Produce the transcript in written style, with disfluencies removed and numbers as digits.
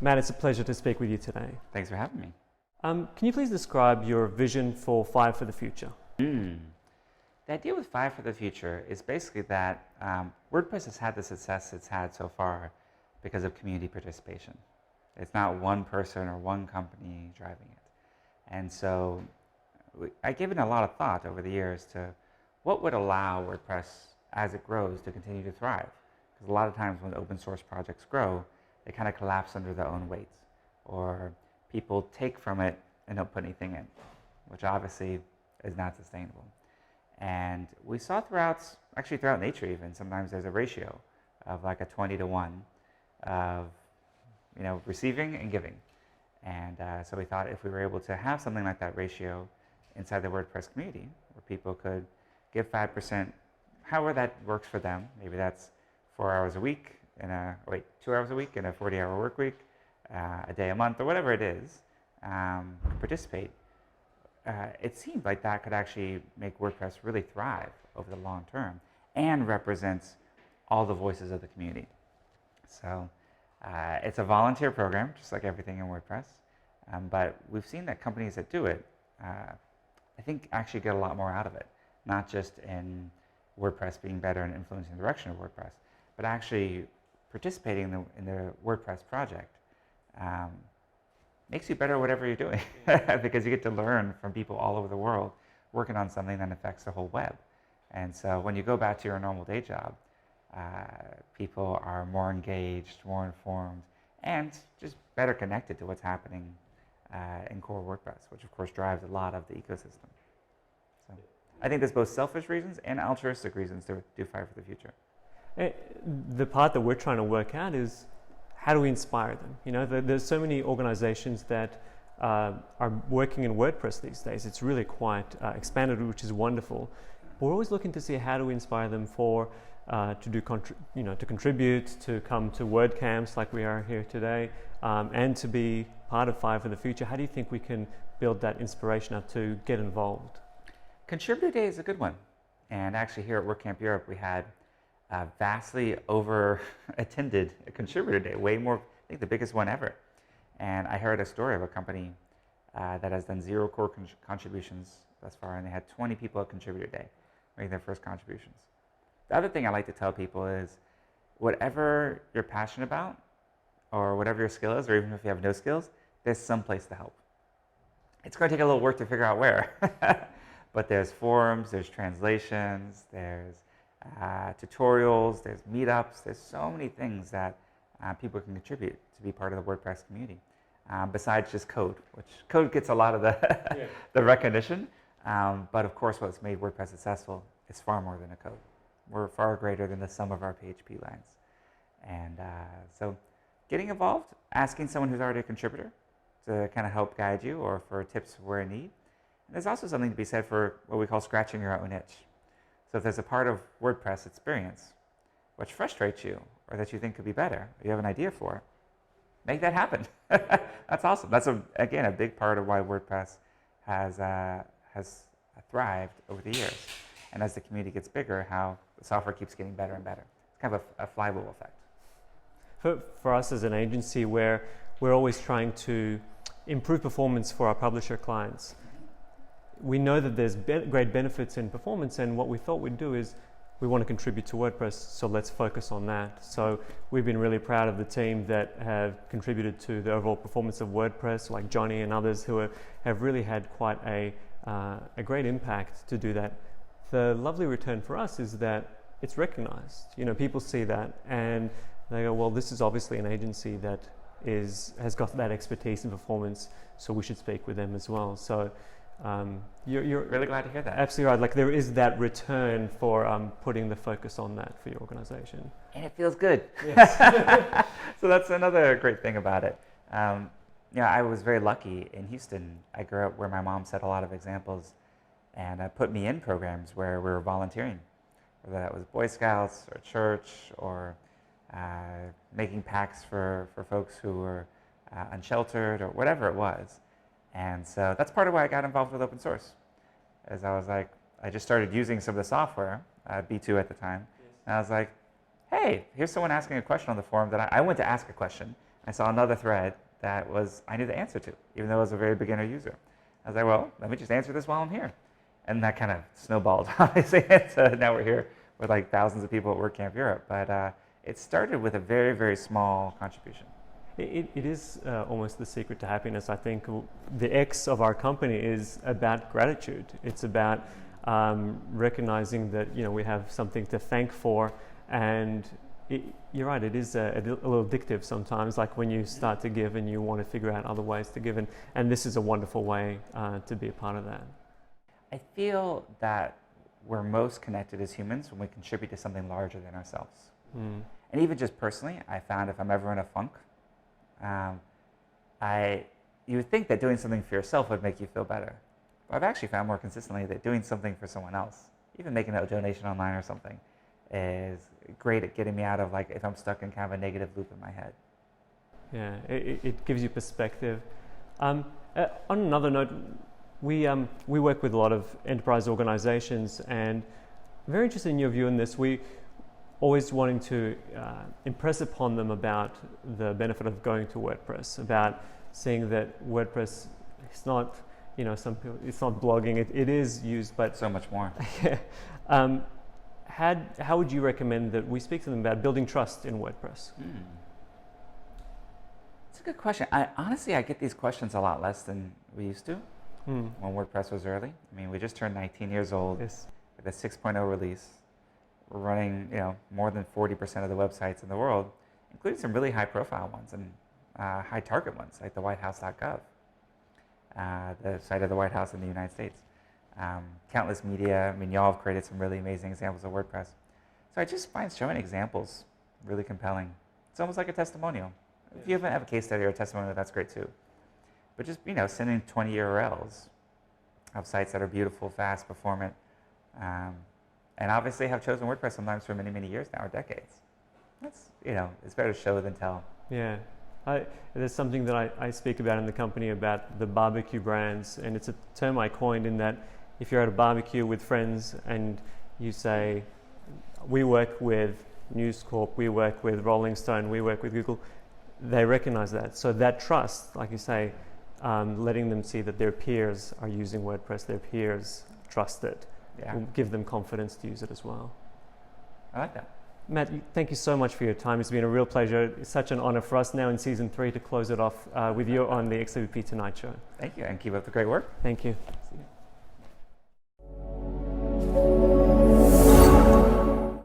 Matt, it's a pleasure to speak with you today. Thanks for having me. Can you please describe your vision for Five for the Future? The idea with Five for the Future is basically that WordPress has had the success it's had so far because of community participation. It's not one person or one company driving it. And so I've given a lot of thought over the years to what would allow WordPress as it grows to continue to thrive. Because a lot of times when open source projects grow, they kind of collapse under their own weight, or people take from it and don't put anything in, which obviously is not sustainable. And we saw throughout nature even, sometimes there's a ratio of like a 20-to-1 of receiving and giving. And so we thought if we were able to have something like that ratio inside the WordPress community, where people could give 5%, however that works for them, maybe that's 4 hours a week, 2 hours a week in a 40-hour work week, a day a month, or whatever it is, participate. It seemed like that could actually make WordPress really thrive over the long term and represents all the voices of the community. So it's a volunteer program, just like everything in WordPress, but we've seen that companies that do it, I think actually get a lot more out of it, not just in WordPress being better and influencing the direction of WordPress, but actually participating in the WordPress project makes you better at whatever you're doing because you get to learn from people all over the world working on something that affects the whole web. And so when you go back to your normal day job, people are more engaged, more informed, and just better connected to what's happening in core WordPress, which of course drives a lot of the ecosystem. So I think there's both selfish reasons and altruistic reasons to do Five for the Future. The part that we're trying to work out is how do we inspire them? There's so many organizations that are working in WordPress these days. It's really quite expanded, which is wonderful. We're always looking to see how do we inspire them to contribute, to come to WordCamps like we are here today, and to be part of Five for the Future. How do you think we can build that inspiration up to get involved? Contributor Day is a good one. And actually here at WordCamp Europe, we had vastly over-attended Contributor Day, way more, I think the biggest one ever. And I heard a story of a company that has done 0 core contributions thus far, and they had 20 people at Contributor Day making their first contributions. The other thing I like to tell people is whatever you're passionate about, or whatever your skill is, or even if you have no skills, there's some place to help. It's going to take a little work to figure out where, but there's forums, there's translations, there's tutorials, there's meetups, there's so many things that people can contribute to be part of the WordPress community, besides just code, which code gets a lot of the recognition, but of course what's made WordPress successful is far more than a code. We're far greater than the sum of our PHP lines. And so getting involved, asking someone who's already a contributor to kind of help guide you or for tips where in need. And there's also something to be said for what we call scratching your own itch. So if there's a part of WordPress experience which frustrates you or that you think could be better, or you have an idea for, make that happen. That's awesome. That's, again, a big part of why WordPress has thrived over the years. And as the community gets bigger, how the software keeps getting better and better. It's kind of a flywheel effect. For us as an agency, we're always trying to improve performance for our publisher clients. We know that there's great benefits in performance, and what we thought we'd do is we want to contribute to WordPress, so let's focus on that. So we've been really proud of the team that have contributed to the overall performance of WordPress, like Johnny and others who have really had quite a great impact to do that. The lovely return for us is that it's recognized. People see that and they go, well, this is obviously an agency that has got that expertise in performance, so we should speak with them as well. So you're really glad to hear that. Absolutely right. Like there is that return for putting the focus on that for your organization. And it feels good. Yes. So that's another great thing about it. I was very lucky in Houston. I grew up where my mom set a lot of examples and put me in programs where we were volunteering, whether that was Boy Scouts or church or making packs for folks who were unsheltered or whatever it was. And so that's part of why I got involved with open source. As I was like, I just started using some of the software, B2 at the time, and I was like, hey, here's someone asking a question on the forum that I went to ask a question. I saw another thread that I knew the answer to, even though I was a very beginner user. I was like, well, let me just answer this while I'm here. And that kind of snowballed, obviously. So now we're here with like thousands of people at WordCamp Europe. But it started with a very, very small contribution. It is almost the secret to happiness. I think the X of our company is about gratitude. It's about recognizing that we have something to thank for, and you're right. It is a little addictive sometimes. Like when you start to give and you want to figure out other ways to give, and this is a wonderful way to be a part of that. I feel that we're most connected as humans when we contribute to something larger than ourselves. And even just personally, I found if I'm ever in a funk, you would think that doing something for yourself would make you feel better. But I've actually found more consistently that doing something for someone else, even making a donation online or something, is great at getting me out of if I'm stuck in kind of a negative loop in my head. Yeah, it gives you perspective. On another note, we work with a lot of enterprise organizations, and I'm very interested in your view on this. We always wanting to impress upon them about the benefit of going to WordPress, about seeing that WordPress is not, some people, it's not blogging, it is used, but so much more. Yeah. How would you recommend that we speak to them about building trust in WordPress? It's a good question. Honestly, I get these questions a lot less than we used to when WordPress was early. I mean, we just turned 19 years old with a 6.0 release. We're running, more than 40% of the websites in the world, including some really high-profile ones and high-target ones, like the whitehouse.gov, the site of the White House in the United States. Countless media. I mean, y'all have created some really amazing examples of WordPress. So I just find showing examples really compelling. It's almost like a testimonial. If you have a case study or a testimonial, that's great too. But just, sending 20 URLs of sites that are beautiful, fast, performant, and obviously have chosen WordPress sometimes for many, many years now, or decades. That's, it's better to show than tell. Yeah. There's something that I speak about in the company about the barbecue brands, and it's a term I coined in that if you're at a barbecue with friends and you say, we work with News Corp, we work with Rolling Stone, we work with Google, they recognize that. So that trust, like you say, letting them see that their peers are using WordPress, their peers trust it, will give them confidence to use it as well. I like that. Matt, thank you so much for your time. It's been a real pleasure. It's such an honor for us now in season 3 to close it off with you on the XWP Tonight Show. Thank you, and keep up the great work. Thank you. See you.